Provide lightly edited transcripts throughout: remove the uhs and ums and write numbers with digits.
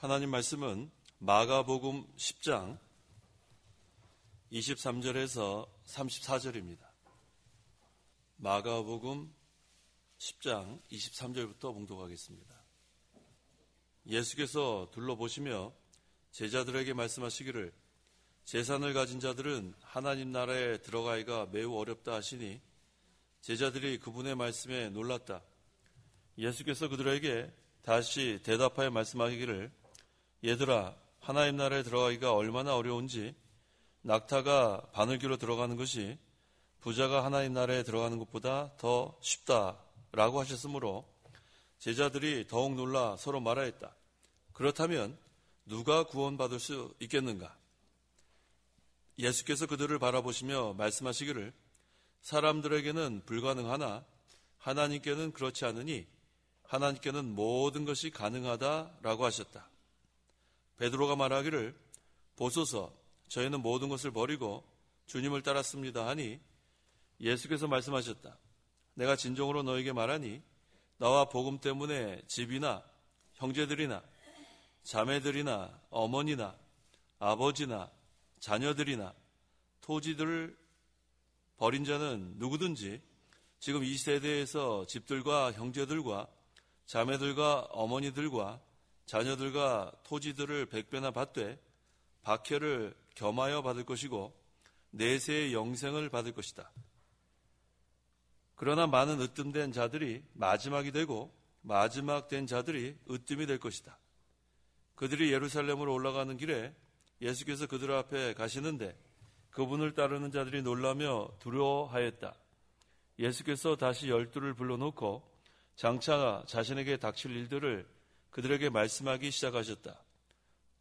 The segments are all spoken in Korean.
하나님 말씀은 마가복음 10장 23절에서 34절입니다. 마가복음 10장 23절부터 봉독하겠습니다. 예수께서 둘러보시며 제자들에게 말씀하시기를 재산을 가진 자들은 하나님 나라에 들어가기가 매우 어렵다 하시니 제자들이 그분의 말씀에 놀랐다. 예수께서 그들에게 다시 대답하여 말씀하기를 얘들아, 하나님 나라에 들어가기가 얼마나 어려운지 낙타가 바늘귀로 들어가는 것이 부자가 하나님 나라에 들어가는 것보다 더 쉽다라고 하셨으므로 제자들이 더욱 놀라 서로 말하였다. 그렇다면 누가 구원받을 수 있겠는가? 예수께서 그들을 바라보시며 말씀하시기를 사람들에게는 불가능하나 하나님께는 그렇지 않으니 하나님께는 모든 것이 가능하다라고 하셨다. 베드로가 말하기를 보소서, 저희는 모든 것을 버리고 주님을 따랐습니다 하니 예수께서 말씀하셨다. 내가 진정으로 너에게 말하니 나와 복음 때문에 집이나 형제들이나 자매들이나 어머니나 아버지나 자녀들이나 토지들을 버린 자는 누구든지 지금 이 세대에서 집들과 형제들과 자매들과 어머니들과 자녀들과 토지들을 100배나 받되 박해를 겸하여 받을 것이고 내세의 영생을 받을 것이다. 그러나 많은 으뜸된 자들이 마지막이 되고 마지막 된 자들이 으뜸이 될 것이다. 그들이 예루살렘으로 올라가는 길에 예수께서 그들 앞에 가시는데 그분을 따르는 자들이 놀라며 두려워하였다. 예수께서 다시 12를 불러놓고 장차 자신에게 닥칠 일들을 그들에게 말씀하기 시작하셨다.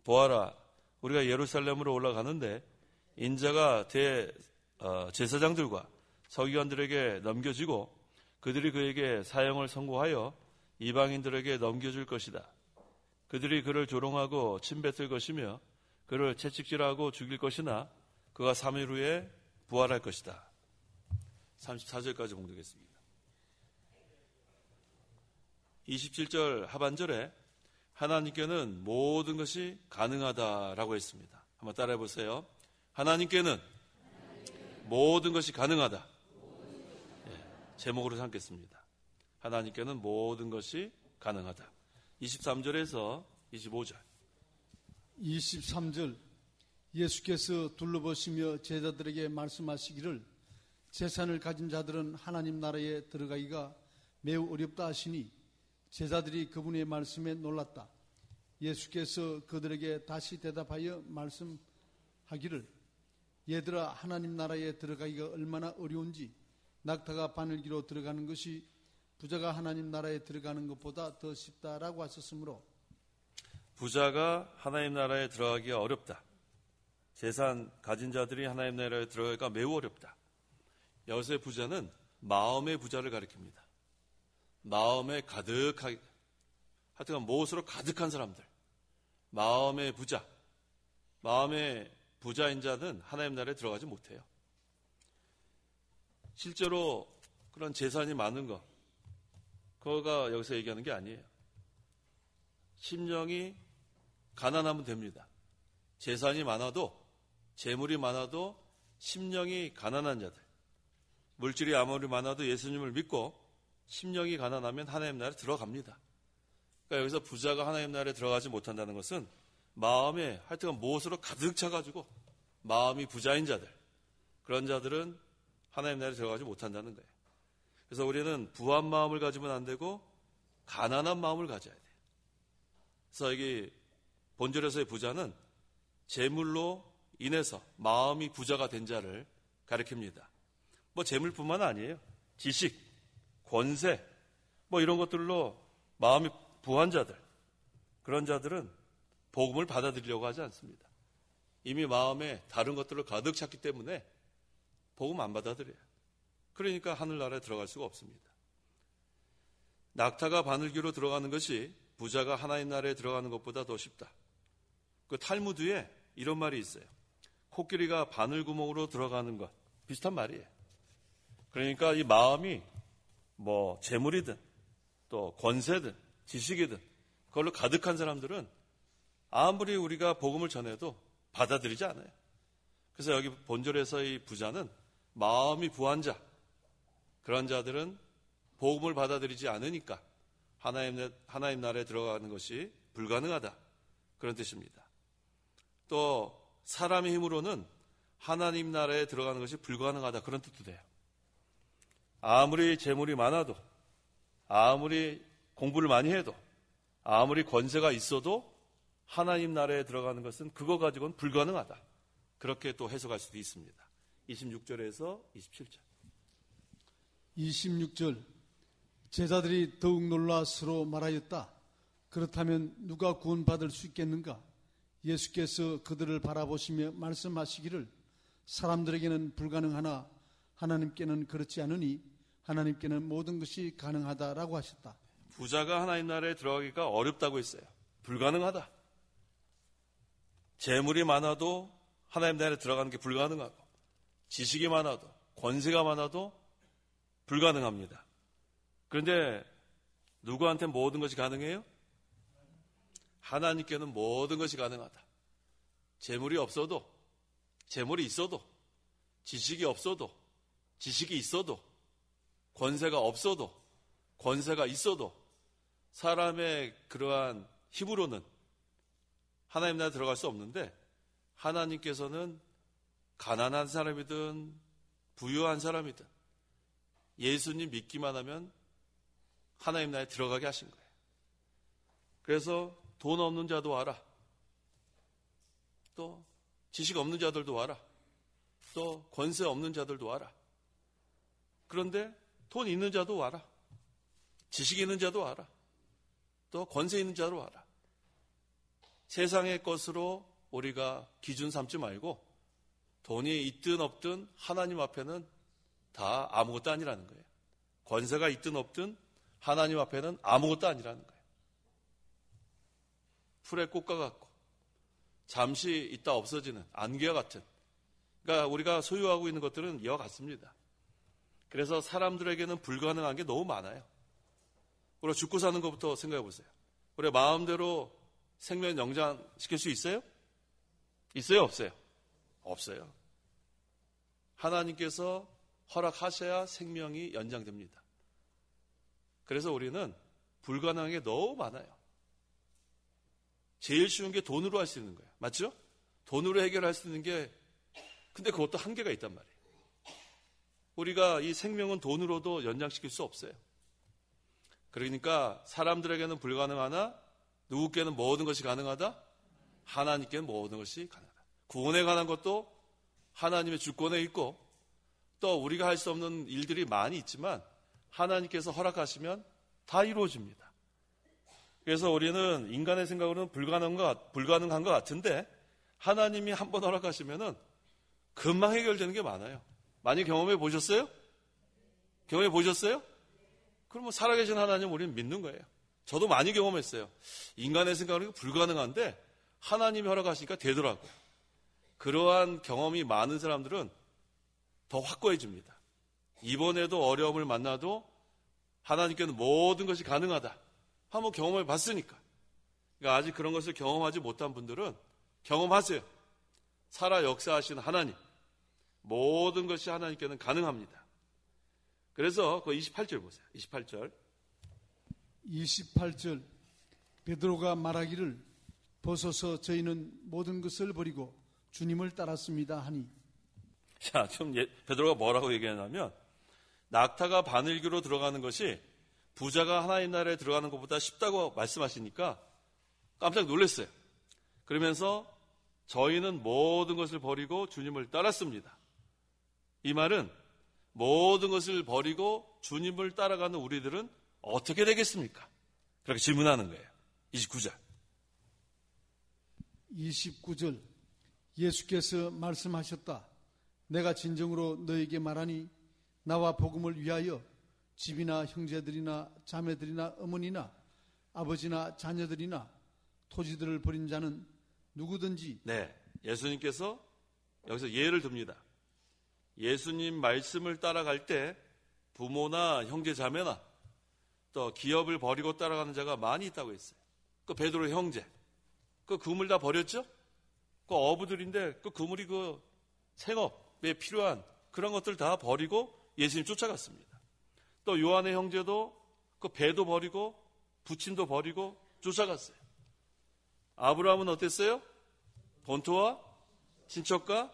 보아라, 우리가 예루살렘으로 올라가는데 인자가 제사장들과 서기관들에게 넘겨지고 그들이 그에게 사형을 선고하여 이방인들에게 넘겨줄 것이다. 그들이 그를 조롱하고 침뱉을 것이며 그를 채찍질하고 죽일 것이나 그가 3일 후에 부활할 것이다. 34절까지 봉독했습니다. 27절 하반절에 하나님께는 모든 것이 가능하다라고 했습니다. 한번 따라해 보세요. 하나님께는 모든 것이 가능하다. 제목으로 삼겠습니다. 하나님께는 모든 것이 가능하다. 23절에서 25절. 23절 예수께서 둘러보시며 제자들에게 말씀하시기를 재산을 가진 자들은 하나님 나라에 들어가기가 매우 어렵다 하시니 제자들이 그분의 말씀에 놀랐다. 예수께서 그들에게 다시 대답하여 말씀하기를 얘들아, 하나님 나라에 들어가기가 얼마나 어려운지 낙타가 바늘귀로 들어가는 것이 부자가 하나님 나라에 들어가는 것보다 더 쉽다라고 하셨으므로 부자가 하나님 나라에 들어가기가 어렵다. 재산 가진 자들이 하나님 나라에 들어가기가 매우 어렵다. 여기서의 부자는 마음의 부자를 가리킵니다. 마음에 가득하게, 하여튼 무엇으로 가득한 사람들, 마음의 부자, 마음의 부자인 자는 하나님 나라에 들어가지 못해요. 실제로 그런 재산이 많은 거, 그거가 여기서 얘기하는 게 아니에요. 심령이 가난하면 됩니다. 재산이 많아도, 재물이 많아도 심령이 가난한 자들, 물질이 아무리 많아도 예수님을 믿고 심령이 가난하면 하나님 나라에 들어갑니다. 그러니까 여기서 부자가 하나님 나라에 들어가지 못한다는 것은 마음에 하여튼 무엇으로 가득 차가지고 마음이 부자인 자들, 그런 자들은 하나님 나라에 들어가지 못한다는 거예요. 그래서 우리는 부한 마음을 가지면 안 되고 가난한 마음을 가져야 돼요. 그래서 여기 본절에서의 부자는 재물로 인해서 마음이 부자가 된 자를 가리킵니다. 뭐 재물뿐만 아니에요. 지식, 권세, 뭐 이런 것들로 마음이 부한 자들, 그런 자들은 복음을 받아들이려고 하지 않습니다. 이미 마음에 다른 것들로 가득 찼기 때문에 복음 안 받아들여요. 그러니까 하늘나라에 들어갈 수가 없습니다. 낙타가 바늘귀로 들어가는 것이 부자가 하나님 나라에 들어가는 것보다 더 쉽다. 그 탈무드에 이런 말이 있어요. 코끼리가 바늘구멍으로 들어가는 것, 비슷한 말이에요. 그러니까 이 마음이 뭐 재물이든 또 권세든 지식이든 그걸로 가득한 사람들은 아무리 우리가 복음을 전해도 받아들이지 않아요. 그래서 여기 본절에서 이 부자는 마음이 부한 자, 그런 자들은 복음을 받아들이지 않으니까 하나님 나라에 들어가는 것이 불가능하다, 그런 뜻입니다. 또 사람의 힘으로는 하나님 나라에 들어가는 것이 불가능하다, 그런 뜻도 돼요. 아무리 재물이 많아도, 아무리 공부를 많이 해도, 아무리 권세가 있어도 하나님 나라에 들어가는 것은 그거 가지고는 불가능하다, 그렇게 또 해석할 수도 있습니다. 26절에서 27절. 26절. 제자들이 더욱 놀라 서로 말하였다. 그렇다면 누가 구원받을 수 있겠는가? 예수께서 그들을 바라보시며 말씀하시기를 사람들에게는 불가능하나 하나님께는 그렇지 않으니 하나님께는 모든 것이 가능하다라고 하셨다. 부자가 하나님 나라에 들어가기가 어렵다고 했어요. 불가능하다. 재물이 많아도 하나님 나라에 들어가는 게 불가능하고, 지식이 많아도, 권세가 많아도 불가능합니다. 그런데 누구한테 모든 것이 가능해요? 하나님께는 모든 것이 가능하다. 재물이 없어도, 재물이 있어도, 지식이 없어도, 지식이 있어도, 권세가 없어도, 권세가 있어도 사람의 그러한 힘으로는 하나님 나라에 들어갈 수 없는데, 하나님께서는 가난한 사람이든 부유한 사람이든 예수님 믿기만 하면 하나님 나라에 들어가게 하신 거예요. 그래서 돈 없는 자도 와라, 또 지식 없는 자들도 와라, 또 권세 없는 자들도 와라. 그런데 돈 있는 자도 와라, 지식 있는 자도 와라, 또 권세 있는 자도 와라. 세상의 것으로 우리가 기준 삼지 말고 돈이 있든 없든 하나님 앞에는 다 아무것도 아니라는 거예요. 권세가 있든 없든 하나님 앞에는 아무것도 아니라는 거예요. 풀의 꽃과 같고 잠시 있다 없어지는 안개와 같은, 그러니까 우리가 소유하고 있는 것들은 이와 같습니다. 그래서 사람들에게는 불가능한 게 너무 많아요. 우리가 죽고 사는 것부터 생각해 보세요. 우리 마음대로 생명 연장시킬 수 있어요? 있어요, 없어요? 없어요. 하나님께서 허락하셔야 생명이 연장됩니다. 그래서 우리는 불가능한 게 너무 많아요. 제일 쉬운 게 돈으로 할 수 있는 거예요. 맞죠? 돈으로 해결할 수 있는 게, 근데 그것도 한계가 있단 말이에요. 우리가 이 생명은 돈으로도 연장시킬 수 없어요. 그러니까 사람들에게는 불가능하나 누구께는 모든 것이 가능하다? 하나님께는 모든 것이 가능하다. 구원에 관한 것도 하나님의 주권에 있고, 또 우리가 할 수 없는 일들이 많이 있지만 하나님께서 허락하시면 다 이루어집니다. 그래서 우리는 인간의 생각으로는 불가능한 것 같은데, 하나님이 한번 허락하시면은 금방 해결되는 게 많아요. 많이 경험해 보셨어요? 경험해 보셨어요? 그럼 살아계신 하나님 우리는 믿는 거예요. 저도 많이 경험했어요. 인간의 생각으로는 불가능한데 하나님이 허락하시니까 되더라고요. 그러한 경험이 많은 사람들은 더 확고해집니다. 이번에도 어려움을 만나도 하나님께는 모든 것이 가능하다, 한번 경험해 봤으니까. 그러니까 아직 그런 것을 경험하지 못한 분들은 경험하세요. 살아 역사하시는 하나님, 모든 것이 하나님께는 가능합니다. 그래서 그 28절 보세요. 28절. 베드로가 말하기를 벗어서 저희는 모든 것을 버리고 주님을 따랐습니다 하니. 자, 지금 베드로가 뭐라고 얘기하냐면, 낙타가 바늘기로 들어가는 것이 부자가 하나님 나라에 들어가는 것보다 쉽다고 말씀하시니까 깜짝 놀랐어요. 그러면서 저희는 모든 것을 버리고 주님을 따랐습니다. 이 말은 모든 것을 버리고 주님을 따라가는 우리들은 어떻게 되겠습니까? 그렇게 질문하는 거예요. 29절. 29절. 예수께서 말씀하셨다. 내가 진정으로 너에게 말하니 나와 복음을 위하여 집이나 형제들이나 자매들이나 어머니나 아버지나 자녀들이나 토지들을 버린 자는 누구든지. 네, 예수님께서 여기서 예를 듭니다. 예수님 말씀을 따라갈 때 부모나 형제 자매나 또 기업을 버리고 따라가는 자가 많이 있다고 했어요. 그 베드로의 형제, 그 그물 다 버렸죠? 그 어부들인데 그 그물이 그 생업에 필요한 그런 것들 다 버리고 예수님 쫓아갔습니다. 또 요한의 형제도 그 배도 버리고 부친도 버리고 쫓아갔어요. 아브라함은 어땠어요? 본토와 친척과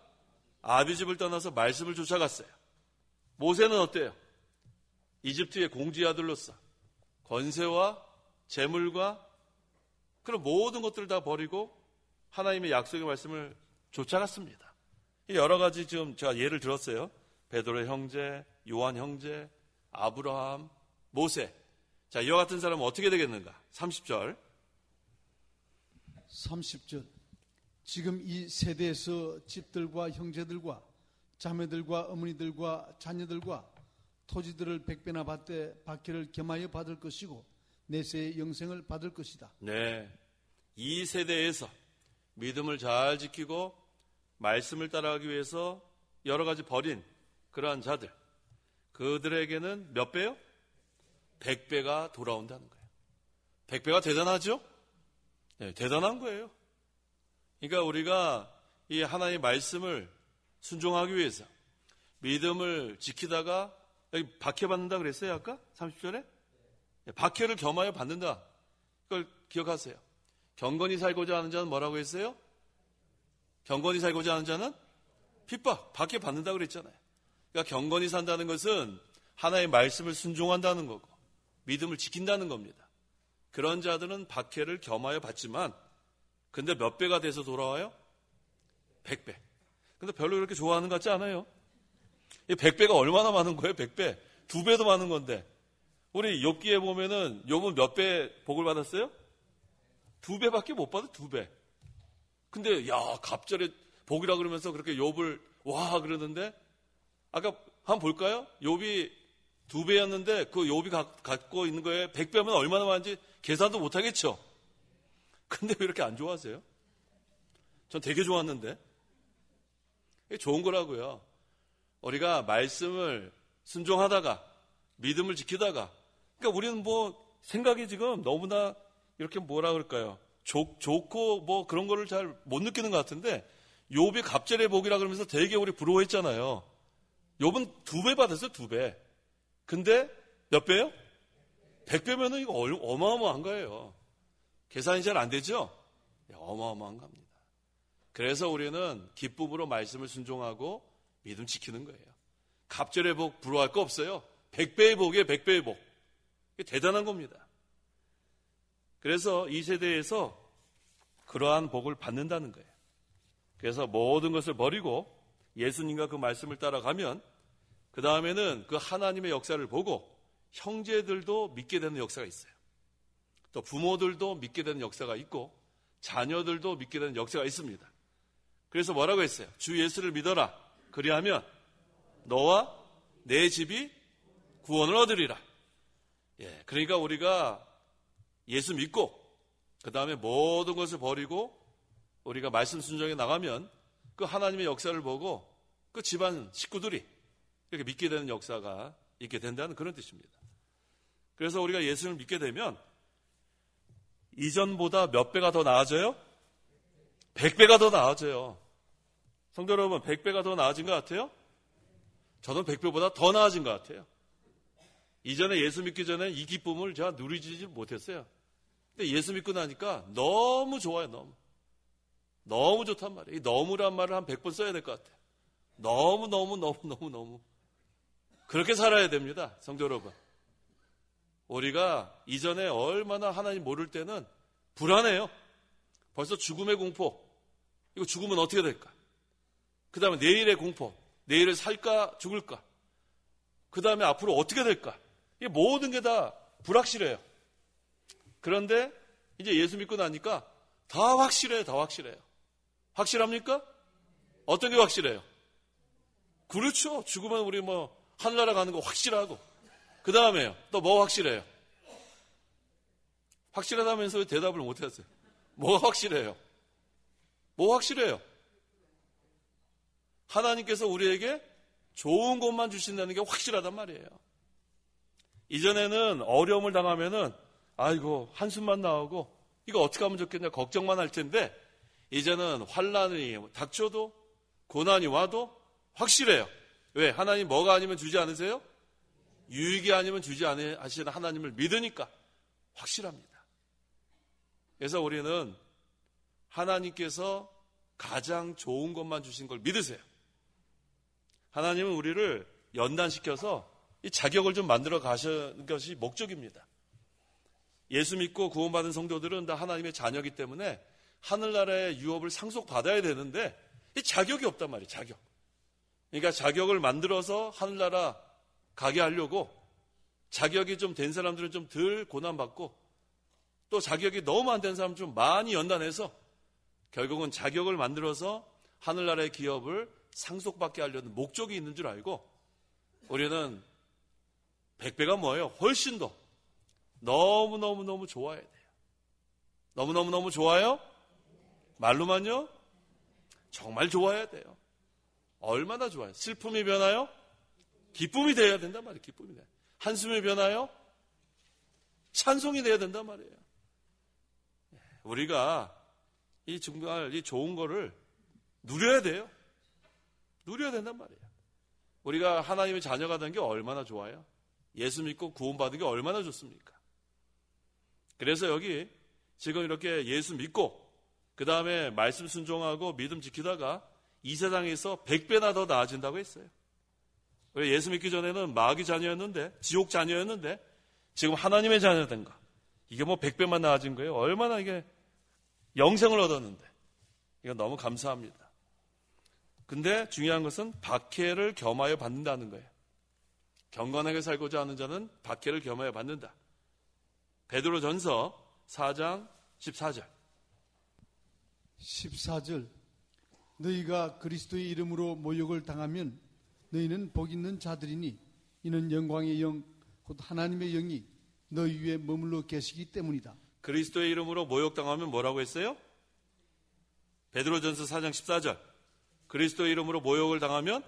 아비집을 떠나서 말씀을 쫓아갔어요. 모세는 어때요? 이집트의 공주의 아들로서 권세와 재물과 그런 모든 것들을 다 버리고 하나님의 약속의 말씀을 쫓아갔습니다. 여러 가지 지금 제가 예를 들었어요. 베드로의 형제, 요한 형제, 아브라함, 모세. 자, 이와 같은 사람은 어떻게 되겠는가? 30절. 지금 이 세대에서 집들과 형제들과 자매들과 어머니들과 자녀들과 토지들을 100배나 받되 박해를 겸하여 받을 것이고 내세의 영생을 받을 것이다. 네, 이 세대에서 믿음을 잘 지키고 말씀을 따라가기 위해서 여러 가지 버린 그러한 자들, 그들에게는 몇 배요? 100배가 돌아온다는 거예요. 100배가 대단하죠? 네, 대단한 거예요. 그러니까 우리가 이 하나님의 말씀을 순종하기 위해서 믿음을 지키다가 여기 박해받는다 그랬어요 아까? 30절에? 박해를 겸하여 받는다. 그걸 기억하세요. 경건히 살고자 하는 자는 뭐라고 했어요? 경건히 살고자 하는 자는 핍박, 박해받는다 그랬잖아요. 그러니까 경건히 산다는 것은 하나님의 말씀을 순종한다는 거고 믿음을 지킨다는 겁니다. 그런 자들은 박해를 겸하여 받지만 근데 몇 배가 돼서 돌아와요? 100배. 근데 별로 그렇게 좋아하는 것 같지 않아요? 이 100배가 얼마나 많은 거예요? 100배. 2배도 많은 건데. 우리 욥기에 보면은 욥은 몇 배 복을 받았어요? 2배밖에 못 받아. 2배. 근데 야, 갑절에 복이라 그러면서 그렇게 욥을 와 그러는데 아까 한번 볼까요? 욥이 2배였는데 그 욥이 갖고 있는 거에 100배면 얼마나 많은지 계산도 못 하겠죠. 근데 왜 이렇게 안 좋아하세요? 전 되게 좋았는데. 이게 좋은 거라고요. 우리가 말씀을 순종하다가 믿음을 지키다가 그러니까 우리는 뭐 생각이 지금 너무나 이렇게 뭐라 그럴까요? 좋고 뭐 그런 거를 잘 못 느끼는 것 같은데 욥이 갑절의 복이라 그러면서 되게 우리 부러워했잖아요. 욥은 2배 받았어요. 2배. 근데 몇 배요? 100배면은 이거 어마어마한 거예요. 계산이 잘 안 되죠? 어마어마한 겁니다. 그래서 우리는 기쁨으로 말씀을 순종하고 믿음 지키는 거예요. 갑절의 복 부러워할 거 없어요. 100배의 복이에요. 100배의 복. 이게 대단한 겁니다. 그래서 이 세대에서 그러한 복을 받는다는 거예요. 그래서 모든 것을 버리고 예수님과 그 말씀을 따라가면 그 다음에는 그 하나님의 역사를 보고 형제들도 믿게 되는 역사가 있어요. 또 부모들도 믿게 되는 역사가 있고 자녀들도 믿게 되는 역사가 있습니다. 그래서 뭐라고 했어요? 주 예수를 믿어라. 그리하면 너와 내 집이 구원을 얻으리라. 예, 그러니까 우리가 예수 믿고 그 다음에 모든 것을 버리고 우리가 말씀 순종에 나가면 그 하나님의 역사를 보고 그 집안 식구들이 이렇게 믿게 되는 역사가 있게 된다는 그런 뜻입니다. 그래서 우리가 예수를 믿게 되면 이전보다 몇 배가 더 나아져요? 100배가 더 나아져요. 성도 여러분, 100배가 더 나아진 것 같아요? 저는 100배보다 더 나아진 것 같아요. 이전에 예수 믿기 전에 이 기쁨을 제가 누리지 못했어요. 근데 예수 믿고 나니까 너무 좋아요. 너무 좋단 말이에요. 이 너무란 말을 한 100번 써야 될 것 같아요. 너무 그렇게 살아야 됩니다. 성도 여러분. 우리가 이전에 얼마나 하나님 모를 때는 불안해요. 벌써 죽음의 공포. 이거 죽으면 어떻게 될까? 그 다음에 내일의 공포. 내일을 살까 죽을까? 그 다음에 앞으로 어떻게 될까? 이 모든 게 다 불확실해요. 그런데 이제 예수 믿고 나니까 다 확실해요. 다 확실해요. 확실합니까? 어떤 게 확실해요? 그렇죠. 죽으면 우리 뭐 하늘나라 가는 거 확실하고 그 다음에요. 또 뭐 확실해요? 확실하다면서 왜 대답을 못했어요? 뭐가 확실해요? 뭐 확실해요? 하나님께서 우리에게 좋은 것만 주신다는 게 확실하단 말이에요. 이전에는 어려움을 당하면은 아이고 한숨만 나오고 이거 어떻게 하면 좋겠냐 걱정만 할 텐데 이제는 환난이 닥쳐도 고난이 와도 확실해요. 왜? 하나님 뭐가 아니면 주지 않으세요? 유익이 아니면 주지 않으시는 하나님을 믿으니까 확실합니다. 그래서 우리는 하나님께서 가장 좋은 것만 주신 걸 믿으세요. 하나님은 우리를 연단시켜서 이 자격을 좀 만들어 가시는 것이 목적입니다. 예수 믿고 구원받은 성도들은 다 하나님의 자녀이기 때문에 하늘나라의 유업을 상속받아야 되는데 이 자격이 없단 말이에요. 자격. 그러니까 자격을 만들어서 하늘나라 가게 하려고 자격이 좀 된 사람들은 좀 덜 고난받고 또 자격이 너무 안 된 사람은 좀 많이 연단해서 결국은 자격을 만들어서 하늘나라의 기업을 상속받게 하려는 목적이 있는 줄 알고 우리는 100배가 뭐예요? 훨씬 더 너무너무 좋아야 돼요. 너무너무 좋아요? 말로만요? 정말 좋아야 돼요. 얼마나 좋아요? 슬픔이 변하여 기쁨이 되어야 된단 말이에요. 기쁨이 돼요. 한숨이 변하여 찬송이 되어야 된단 말이에요. 우리가 정말 이 좋은 거를 누려야 돼요. 누려야 된단 말이에요. 우리가 하나님의 자녀가 된 게 얼마나 좋아요? 예수 믿고 구원받은 게 얼마나 좋습니까? 그래서 여기 지금 이렇게 예수 믿고 그 다음에 말씀 순종하고 믿음 지키다가 이 세상에서 100배나 더 나아진다고 했어요. 예수 믿기 전에는 마귀 자녀였는데 지옥 자녀였는데 지금 하나님의 자녀 된 거. 이게 뭐 100배만 나아진 거예요. 얼마나 이게 영생을 얻었는데 이거 너무 감사합니다. 근데 중요한 것은 박해를 겸하여 받는다는 거예요. 경건하게 살고자 하는 자는 박해를 겸하여 받는다. 베드로전서 4장 14절 14절 너희가 그리스도의 이름으로 모욕을 당하면 너희는 복 있는 자들이니 이는 영광의 영 곧 하나님의 영이 너희 위에 머물러 계시기 때문이다. 그리스도의 이름으로 모욕당하면 뭐라고 했어요? 베드로전서 4장 14절 그리스도의 이름으로 모욕을 당하면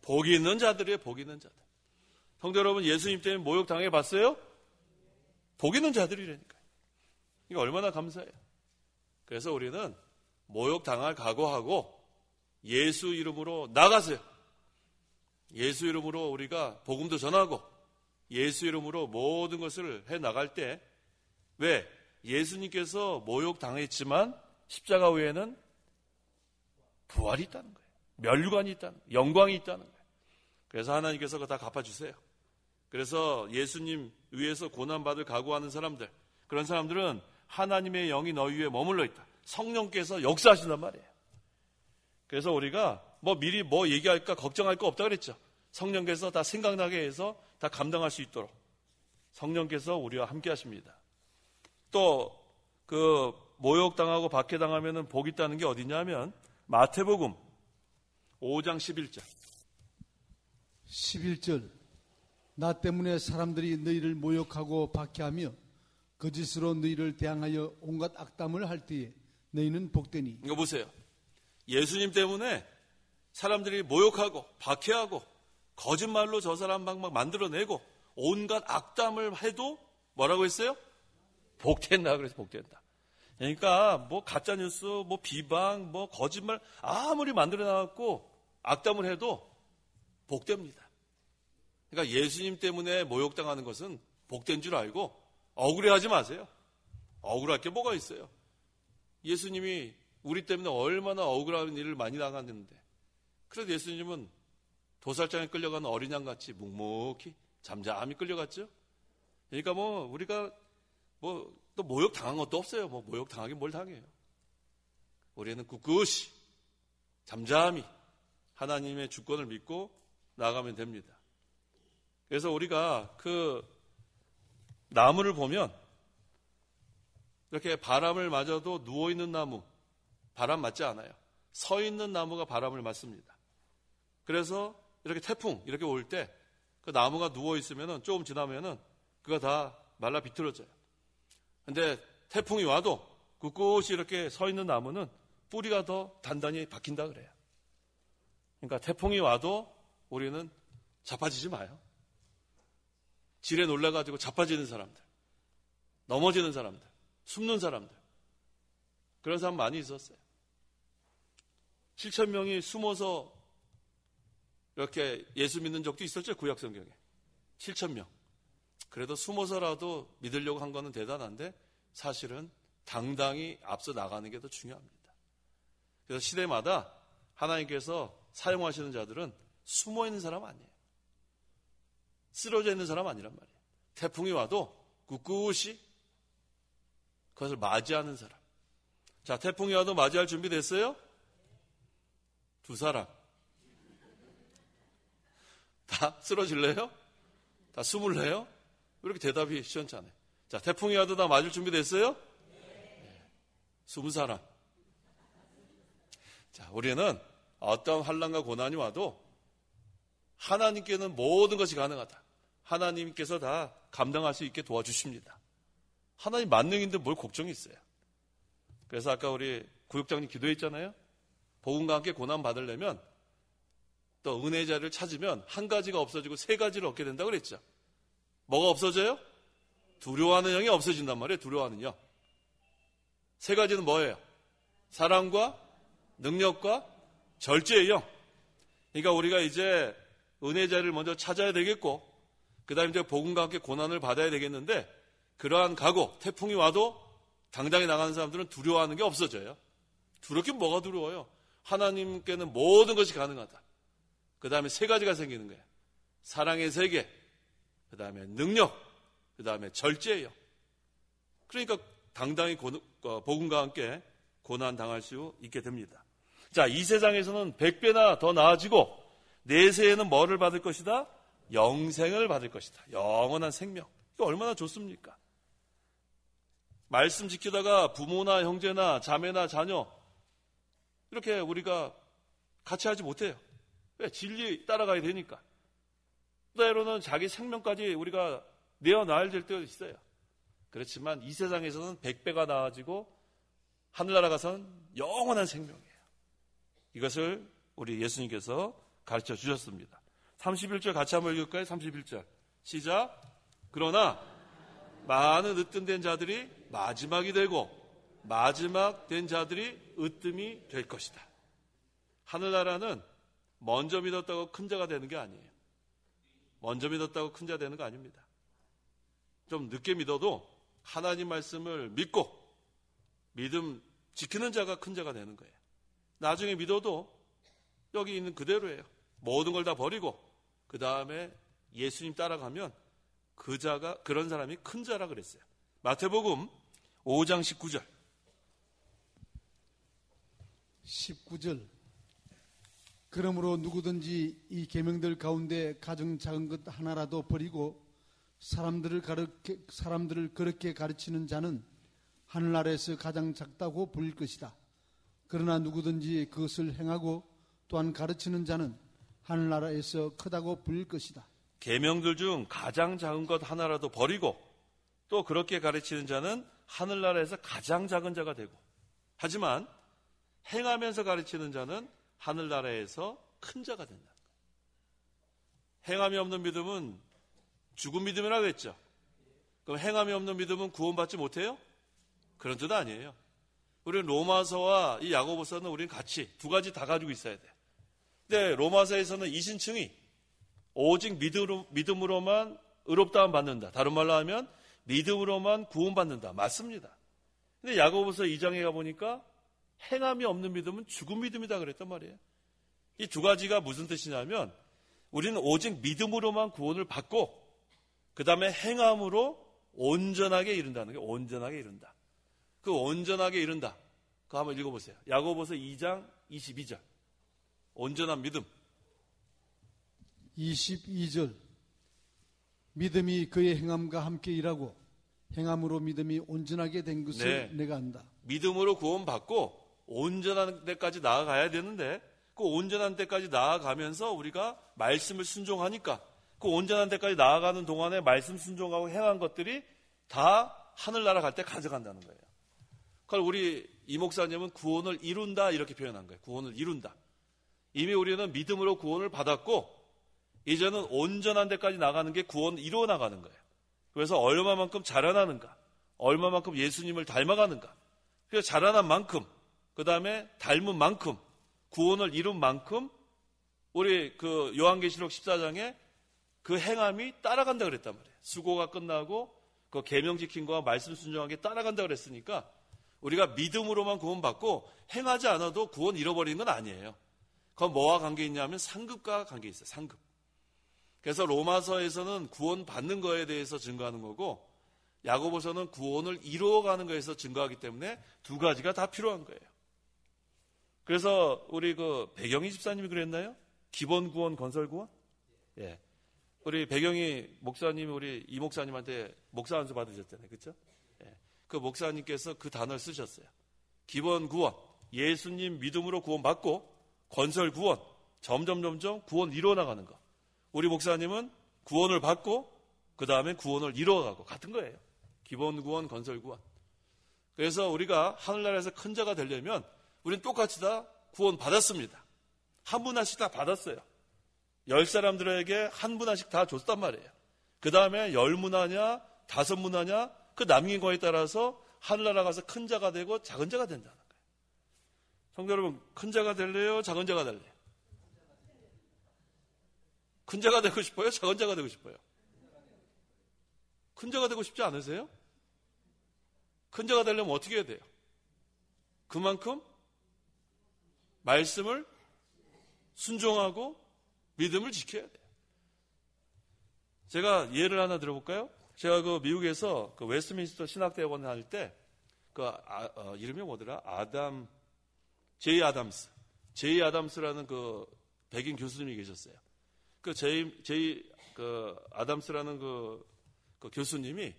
복이 있는 자들이에요. 복이 있는 자들. 성도 여러분 예수님 때문에 모욕당해 봤어요? 복 있는 자들이라니까요. 이거 얼마나 감사해요. 그래서 우리는 모욕당할 각오하고 예수 이름으로 나가세요. 예수 이름으로 우리가 복음도 전하고 예수 이름으로 모든 것을 해나갈 때 왜? 예수님께서 모욕당했지만 십자가 위에는 부활이 있다는 거예요. 면류관이 있다는 거예요. 영광이 있다는 거예요. 그래서 하나님께서 그거 다 갚아주세요. 그래서 예수님 위에서 고난받을 각오하는 사람들 그런 사람들은 하나님의 영이 너희 위에 머물러 있다. 성령께서 역사하신단 말이에요. 그래서 우리가 미리 얘기할까 걱정할 거 없다 그랬죠. 성령께서 다 생각나게 해서 다 감당할 수 있도록 성령께서 우리와 함께 하십니다. 또 그 모욕당하고 박해당하면 복 있다는 게 어디냐면 마태복음 5장 11절 11절 나 때문에 사람들이 너희를 모욕하고 박해하며 거짓으로 너희를 대항하여 온갖 악담을 할 때에 너희는 복되니. 이거 보세요. 예수님 때문에 사람들이 모욕하고 박해하고 거짓말로 저 사람 막 만들어내고 온갖 악담을 해도 뭐라고 했어요? 복된다 그래서 복된다. 그러니까 가짜뉴스, 비방, 거짓말 아무리 만들어놔갖고 악담을 해도 복됩니다. 그러니까 예수님 때문에 모욕당하는 것은 복된 줄 알고 억울해하지 마세요. 억울할 게 뭐가 있어요? 예수님이 우리 때문에 얼마나 억울한 일을 많이 당했는데 그래도 예수님은 도살장에 끌려가는 어린 양같이 묵묵히 잠잠히 끌려갔죠. 그러니까 우리가 또 모욕 당한 것도 없어요. 모욕 당하긴 뭘 당해요. 우리는 꿋꿋이 잠잠히 하나님의 주권을 믿고 나가면 됩니다. 그래서 우리가 그 나무를 보면 이렇게 바람을 맞아도 누워있는 나무 바람 맞지 않아요. 서 있는 나무가 바람을 맞습니다. 그래서 이렇게 태풍 이렇게 올 때 그 나무가 누워있으면 조금 지나면 그거 다 말라 비틀어져요. 근데 태풍이 와도 꿋꿋이 이렇게 서 있는 나무는 뿌리가 더 단단히 박힌다 그래요. 그러니까 태풍이 와도 우리는 자빠지지 마요. 질에 놀라가지고 자빠지는 사람들, 넘어지는 사람들, 숨는 사람들. 그런 사람 많이 있었어요. 7,000명이 숨어서 이렇게 예수 믿는 적도 있었죠, 구약 성경에. 7,000명. 그래도 숨어서라도 믿으려고 한 거는 대단한데 사실은 당당히 앞서 나가는 게 더 중요합니다. 그래서 시대마다 하나님께서 사용하시는 자들은 숨어 있는 사람 아니에요. 쓰러져 있는 사람 아니란 말이에요. 태풍이 와도 꿋꿋이 그것을 맞이하는 사람. 자, 태풍이 와도 맞이할 준비 됐어요? 두 사람. 다 쓰러질래요? 다 숨을래요? 왜 이렇게 대답이 시원찮아요? 자, 태풍이 와도 다 맞을 준비 됐어요? 네. 20사람. 자, 우리는 어떤 환난과 고난이 와도 하나님께는 모든 것이 가능하다. 하나님께서 다 감당할 수 있게 도와주십니다. 하나님 만능인데 뭘 걱정이 있어요. 그래서 아까 우리 구역장님 기도했잖아요. 복음과 함께 고난 받으려면 또 은혜의 자리를 찾으면 한 가지가 없어지고 세 가지를 얻게 된다고 그랬죠. 뭐가 없어져요? 두려워하는 영이 없어진단 말이에요. 두려워하는 영. 세 가지는 뭐예요? 사랑과 능력과 절제의 영. 그러니까 우리가 이제 은혜의 자리를 먼저 찾아야 되겠고 그 다음에 이제 복음과 함께 고난을 받아야 되겠는데 그러한 각오, 태풍이 와도 당당히 나가는 사람들은 두려워하는 게 없어져요. 두렵긴 뭐가 두려워요? 하나님께는 모든 것이 가능하다. 그 다음에 세 가지가 생기는 거예요. 사랑의 세계, 그 다음에 능력, 그 다음에 절제예요. 그러니까 당당히 복음과 함께 고난 당할 수 있게 됩니다. 자, 이 세상에서는 100배나 더 나아지고 내세에는 뭐를 받을 것이다? 영생을 받을 것이다. 영원한 생명. 이거 얼마나 좋습니까? 말씀 지키다가 부모나 형제나 자매나 자녀 이렇게 우리가 같이 하지 못해요. 왜? 진리 따라가야 되니까. 때로는 자기 생명까지 우리가 내어놔야 될 때가 있어요. 그렇지만 이 세상에서는 100배가 나아지고 하늘나라 가서는 영원한 생명이에요. 이것을 우리 예수님께서 가르쳐 주셨습니다. 31절 같이 한번 읽을까요? 31절 시작. 그러나 많은 으뜸된 자들이 마지막이 되고 마지막 된 자들이 으뜸이 될 것이다. 하늘나라는 먼저 믿었다고 큰 자가 되는 게 아니에요. 먼저 믿었다고 큰 자 되는 거 아닙니다. 좀 늦게 믿어도 하나님 말씀을 믿고 믿음 지키는 자가 큰 자가 되는 거예요. 나중에 믿어도 여기 있는 그대로예요. 모든 걸 다 버리고 그 다음에 예수님 따라가면 그 자가 그런 사람이 큰 자라 그랬어요. 마태복음 5장 19절 19절 그러므로 누구든지 이 계명들 가운데 가장 작은 것 하나라도 버리고 사람들을 그렇게 가르치는 자는 하늘나라에서 가장 작다고 불릴 것이다. 그러나 누구든지 그것을 행하고 또한 가르치는 자는 하늘나라에서 크다고 불릴 것이다. 계명들 중 가장 작은 것 하나라도 버리고 또 그렇게 가르치는 자는 하늘나라에서 가장 작은 자가 되고 하지만 행하면서 가르치는 자는 하늘나라에서 큰 자가 된다. 행함이 없는 믿음은 죽은 믿음이라고 했죠. 그럼 행함이 없는 믿음은 구원받지 못해요? 그런 뜻 아니에요. 우리는 로마서와 이 야고보서는 우리는 같이 두 가지 다 가지고 있어야 돼요. 근데 로마서에서는 이신층이 오직 믿음으로만 의롭다함 받는다. 다른 말로 하면 믿음으로만 구원받는다. 맞습니다. 근데 야고보서 2장에 가보니까 행함이 없는 믿음은 죽은 믿음이다 그랬단 말이에요. 이 두 가지가 무슨 뜻이냐면 우리는 오직 믿음으로만 구원을 받고 그 다음에 행함으로 온전하게 이룬다는 게 온전하게 이룬다. 그 온전하게 이룬다. 그거 한번 읽어보세요. 야고보서 2장 22절. 온전한 믿음. 22절. 믿음이 그의 행함과 함께 일하고 행함으로 믿음이 온전하게 된 것을 내가 안다. 믿음으로 구원받고 온전한 데까지 나아가야 되는데 그 온전한 데까지 나아가면서 우리가 말씀을 순종하니까 그 온전한 데까지 나아가는 동안에 말씀 순종하고 행한 것들이 다 하늘나라 갈 때 가져간다는 거예요. 그걸 우리 이 목사님은 구원을 이룬다 이렇게 표현한 거예요. 구원을 이룬다. 이미 우리는 믿음으로 구원을 받았고 이제는 온전한 데까지 나가는 게 구원을 이루어 나가는 거예요. 그래서 얼마만큼 자라나는가, 얼마만큼 예수님을 닮아가는가. 그래서 자라난 만큼, 그 다음에 닮은 만큼, 구원을 이룬 만큼 우리 그 요한계시록 14장에 그 행함이 따라간다 그랬단 말이에요. 수고가 끝나고 그 계명 지킨 거와 말씀 순종하게 따라간다 그랬으니까 우리가 믿음으로만 구원받고 행하지 않아도 구원 잃어버리는 건 아니에요. 그건 뭐와 관계 있냐면 상급과 관계 있어요. 상급. 그래서 로마서에서는 구원 받는 거에 대해서 증거하는 거고 야고보서는 구원을 이루어가는 거에서 증거하기 때문에 두 가지가 다 필요한 거예요. 그래서 우리 그 배경희 집사님이 그랬나요? 기본 구원, 건설 구원? 예. 우리 배경희 목사님이 우리 이 목사님한테 목사 안수 받으셨잖아요. 그렇죠? 예. 그 목사님께서 그 단어를 쓰셨어요. 기본 구원, 예수님 믿음으로 구원받고 건설 구원, 점점 구원 이루어나가는 거. 우리 목사님은 구원을 받고 그 다음에 구원을 이루어가고 같은 거예요. 기본 구원, 건설 구원. 그래서 우리가 하늘나라에서 큰 자가 되려면 우리는 똑같이 다 구원 받았습니다. 한 분 하나씩 다 받았어요. 10사람들에게 한 분 하나씩 다 줬단 말이에요. 그 다음에 10문화냐 5문화냐 그 남긴 거에 따라서 하늘나라 가서 큰 자가 되고 작은 자가 된다는 거예요. 성도 여러분, 큰 자가 될래요? 작은 자가 될래요? 큰 자가 되고 싶어요? 작은 자가 되고 싶어요? 큰 자가 되고 싶지 않으세요? 큰 자가 되려면 어떻게 해야 돼요? 그만큼 말씀을 순종하고 믿음을 지켜야 돼요. 제가 예를 하나 들어볼까요? 제가 그 미국에서 그 웨스트민스터 신학대학원 할 때 그 이름이 뭐더라? 제이 아담스라는 그 백인 교수님이 계셨어요. 그 제이 아담스라는 그 교수님이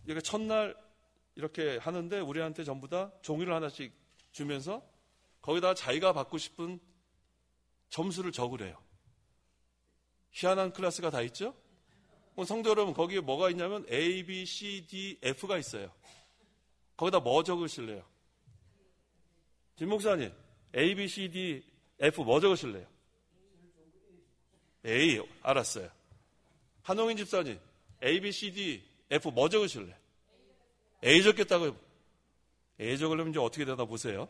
이렇게 첫날 이렇게 하는데 우리한테 전부 다 종이를 하나씩 주면서 거기다 자기가 받고 싶은 점수를 적으래요. 희한한 클래스가 다 있죠? 성도 여러분, 거기에 뭐가 있냐면 A, B, C, D, F가 있어요. 거기다 뭐 적으실래요? 김 목사님, A, B, C, D, F 뭐 적으실래요? A, 알았어요. 한홍인 집사님, A, B, C, D, F 뭐 적으실래요? A 적겠다고요. A 적으려면 이제 어떻게 되나 보세요.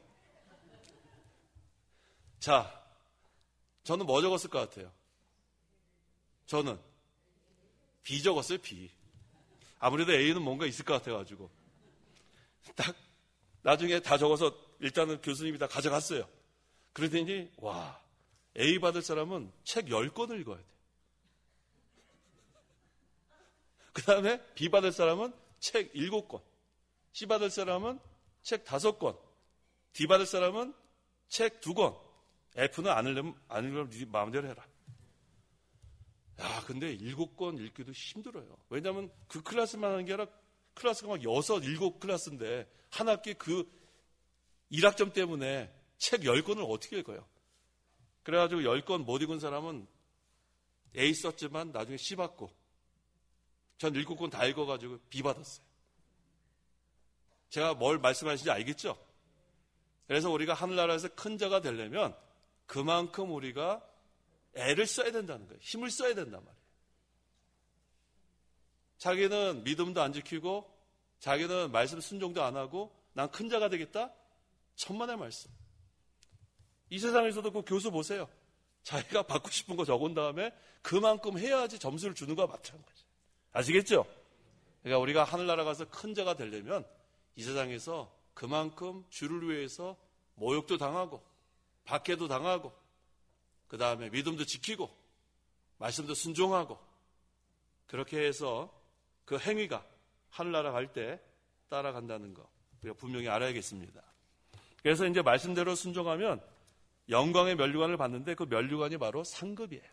자, 저는 뭐 적었을 것 같아요? 저는 B 적었어요, B. 아무래도 A는 뭔가 있을 것 같아가지고. 딱, 나중에 다 적어서 일단은 교수님이 다 가져갔어요. 그러더니, 와, A 받을 사람은 책 10권을 읽어야 돼. 그 다음에 B 받을 사람은 책 7권. C 받을 사람은 책 5권. D 받을 사람은 책 2권. F는 안 읽으면 네 마음대로 해라. 야, 근데 7권 읽기도 힘들어요. 왜냐하면 그 클래스만 하는 게 아니라 클래스가 막 6, 7 클래스인데 한 학기 그 1학점 때문에 책 10권을 어떻게 읽어요? 그래가지고 10권 못 읽은 사람은 A 썼지만 나중에 C 받고 전 7권 다 읽어가지고 B 받았어요. 제가 뭘 말씀하시는지 알겠죠? 그래서 우리가 하늘나라에서 큰 자가 되려면 그만큼 우리가 애를 써야 된다는 거예요. 힘을 써야 된단 말이에요. 자기는 믿음도 안 지키고 자기는 말씀 순종도 안 하고 난 큰 자가 되겠다? 천만의 말씀. 이 세상에서도 그 교수 보세요. 자기가 받고 싶은 거 적은 다음에 그만큼 해야지 점수를 주는 거와 마찬가지예요. 아시겠죠? 그러니까 우리가 하늘나라 가서 큰 자가 되려면 이 세상에서 그만큼 주를 위해서 모욕도 당하고 박해도 당하고 그 다음에 믿음도 지키고 말씀도 순종하고 그렇게 해서 그 행위가 하늘나라 갈 때 따라간다는 거 우리가 분명히 알아야겠습니다. 그래서 이제 말씀대로 순종하면 영광의 면류관을 받는데 그 면류관이 바로 상급이에요.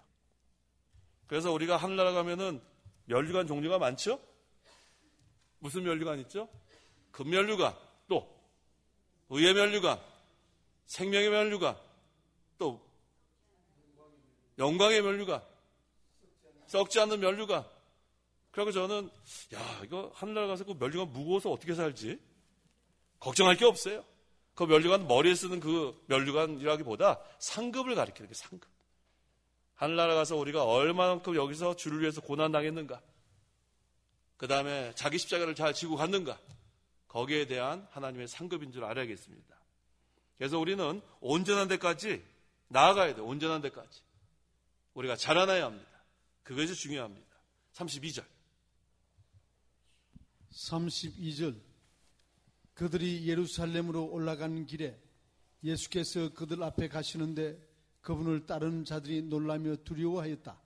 그래서 우리가 하늘나라 가면은 면류관 종류가 많죠? 무슨 면류관 있죠? 금면류관, 또 의의 면류관, 생명의 면류관, 또 영광의 면류관, 썩지 않는 면류관. 그리고 저는 이거 하늘나라 가서 그 면류관 무거워서 어떻게 살지? 걱정할 게 없어요. 그 면류관 머리에 쓰는 그 면류관이라기보다 상급을 가리키는 게 상급. 하늘나라 가서 우리가 얼마만큼 여기서 주를 위해서 고난 당했는가? 그 다음에 자기 십자가를 잘 지고 갔는가, 거기에 대한 하나님의 상급인 줄 알아야겠습니다. 그래서 우리는 온전한 데까지 나아가야 돼요. 온전한 데까지 우리가 자라나야 합니다. 그것이 중요합니다. 32절. 32절. 그들이 예루살렘으로 올라가는 길에 예수께서 그들 앞에 가시는데 그분을 따르는 자들이 놀라며 두려워하였다.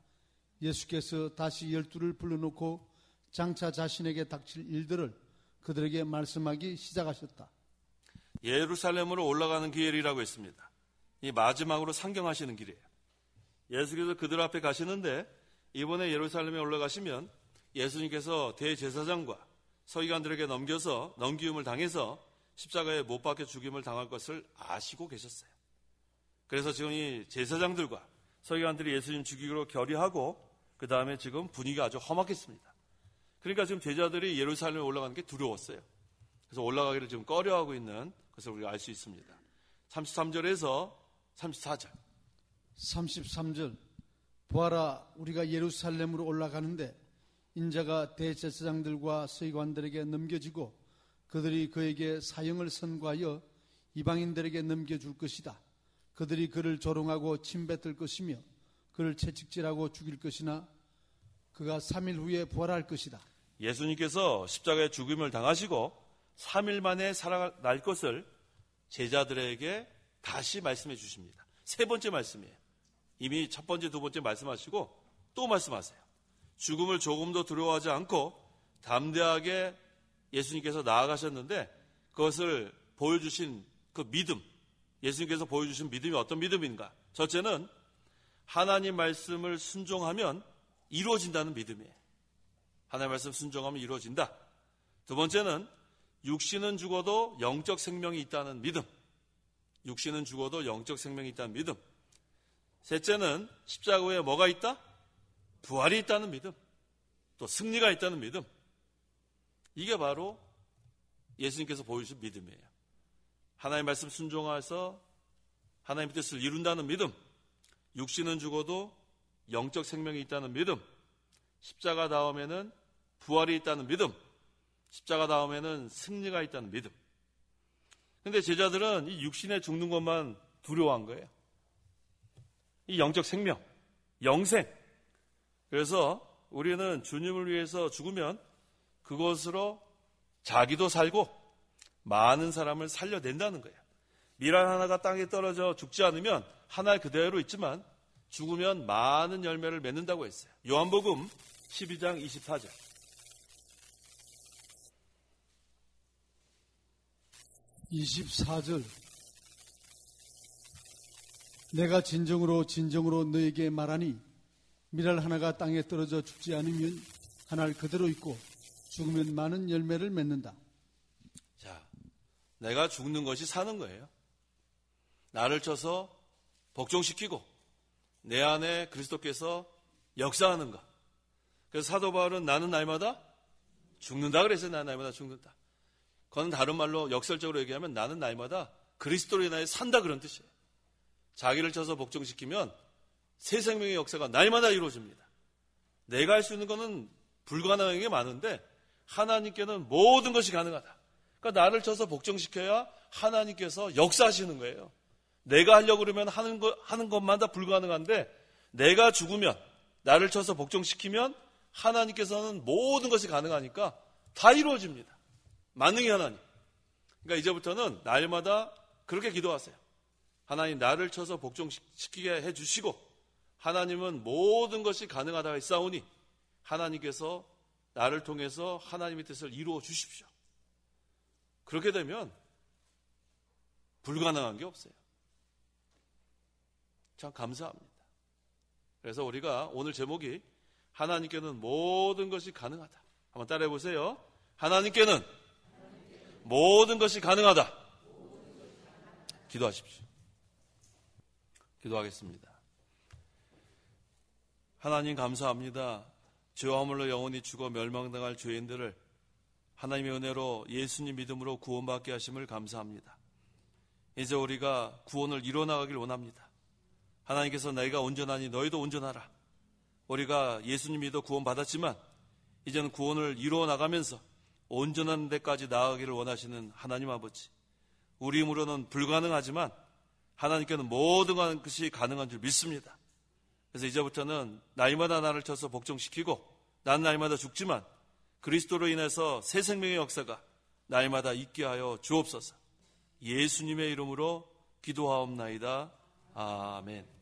예수께서 다시 12를 불러놓고 장차 자신에게 닥칠 일들을 그들에게 말씀하기 시작하셨다. 예루살렘으로 올라가는 길이라고 했습니다. 이 마지막으로 상경하시는 길이에요. 예수께서 그들 앞에 가시는데 이번에 예루살렘에 올라가시면 예수님께서 대제사장과 서기관들에게 넘기움을 당해서 십자가에 못 박혀 죽임을 당할 것을 아시고 계셨어요. 그래서 지금 이 제사장들과 서기관들이 예수님 죽이기로 결의하고 그 다음에 지금 분위기가 아주 험악했습니다. 그러니까 지금 제자들이 예루살렘에 올라가는 게 두려웠어요. 그래서 올라가기를 지금 꺼려하고 있는 것을 우리가 알 수 있습니다. 33절에서 34절. 33절. 보아라, 우리가 예루살렘으로 올라가는데 인자가 대제사장들과 서기관들에게 넘겨지고 그들이 그에게 사형을 선고하여 이방인들에게 넘겨줄 것이다. 그들이 그를 조롱하고 침뱉을 것이며 그를 채찍질하고 죽일 것이나 그가 3일 후에 부활할 것이다. 예수님께서 십자가에 죽임을 당하시고 3일 만에 살아날 것을 제자들에게 다시 말씀해 주십니다. 세 번째 말씀이에요. 이미 첫 번째, 두 번째 말씀하시고 또 말씀하세요. 죽음을 조금도 두려워하지 않고 담대하게 예수님께서 나아가셨는데 그것을 보여주신 그 믿음, 예수님께서 보여주신 믿음이 어떤 믿음인가? 첫째는 하나님 말씀을 순종하면 이루어진다는 믿음이에요. 하나님 말씀 순종하면 이루어진다. 두 번째는 육신은 죽어도 영적 생명이 있다는 믿음. 육신은 죽어도 영적 생명이 있다는 믿음. 셋째는 십자가 후에 뭐가 있다? 부활이 있다는 믿음. 또 승리가 있다는 믿음. 이게 바로 예수님께서 보여주신 믿음이에요. 하나님 말씀 순종해서 하나님의 뜻을 이룬다는 믿음. 육신은 죽어도 영적 생명이 있다는 믿음. 십자가 다음에는 부활이 있다는 믿음. 십자가 다음에는 승리가 있다는 믿음. 그런데 제자들은 이 육신에 죽는 것만 두려워한 거예요. 이 영적 생명, 영생. 그래서 우리는 주님을 위해서 죽으면 그것으로 자기도 살고 많은 사람을 살려낸다는 거예요. 밀알 하나가 땅에 떨어져 죽지 않으면 하나 그대로 있지만 죽으면 많은 열매를 맺는다고 했어요. 요한복음 12장 24절. 내가 진정으로 너에게 말하니 밀알 하나가 땅에 떨어져 죽지 않으면 하나 그대로 있고 죽으면 많은 열매를 맺는다. 자, 내가 죽는 것이 사는 거예요. 나를 쳐서 복종시키고 내 안에 그리스도께서 역사하는 것. 그래서 사도 바울은 나는 날마다 죽는다 그랬어요. 나는 날마다 죽는다. 그건 다른 말로 역설적으로 얘기하면 나는 날마다 그리스도로 인하여 산다 그런 뜻이에요. 자기를 쳐서 복종시키면 새 생명의 역사가 날마다 이루어집니다. 내가 할 수 있는 것은 불가능한 게 많은데 하나님께는 모든 것이 가능하다. 그러니까 나를 쳐서 복종시켜야 하나님께서 역사하시는 거예요. 내가 하려고 그러면 하는 것마다 불가능한데 내가 죽으면 나를 쳐서 복종시키면 하나님께서는 모든 것이 가능하니까 다 이루어집니다. 만능의 하나님. 그러니까 이제부터는 날마다 그렇게 기도하세요. 하나님 나를 쳐서 복종시키게 해주시고 하나님은 모든 것이 가능하다 했사오니 하나님께서 나를 통해서 하나님의 뜻을 이루어 주십시오. 그렇게 되면 불가능한 게 없어요. 참 감사합니다. 그래서 우리가 오늘 제목이 하나님께는 모든 것이 가능하다. 한번 따라해 보세요. 하나님께는 모든 것이 가능하다. 기도하십시오. 기도하겠습니다. 하나님 감사합니다. 죄와 허물로 영원히 죽어 멸망당할 죄인들을 하나님의 은혜로 예수님 믿음으로 구원받게 하심을 감사합니다. 이제 우리가 구원을 이뤄나가길 원합니다. 하나님께서 내가 온전하니 너희도 온전하라. 우리가 예수님 믿어 구원받았지만 이제는 구원을 이루어 나가면서 온전한 데까지 나아가기를 원하시는 하나님 아버지, 우리 힘으로는 불가능하지만 하나님께는 모든 것이 가능한 줄 믿습니다. 그래서 이제부터는 날마다 나를 쳐서 복종시키고 난 날마다 죽지만 그리스도로 인해서 새 생명의 역사가 날마다 있게 하여 주옵소서. 예수님의 이름으로 기도하옵나이다. 아멘.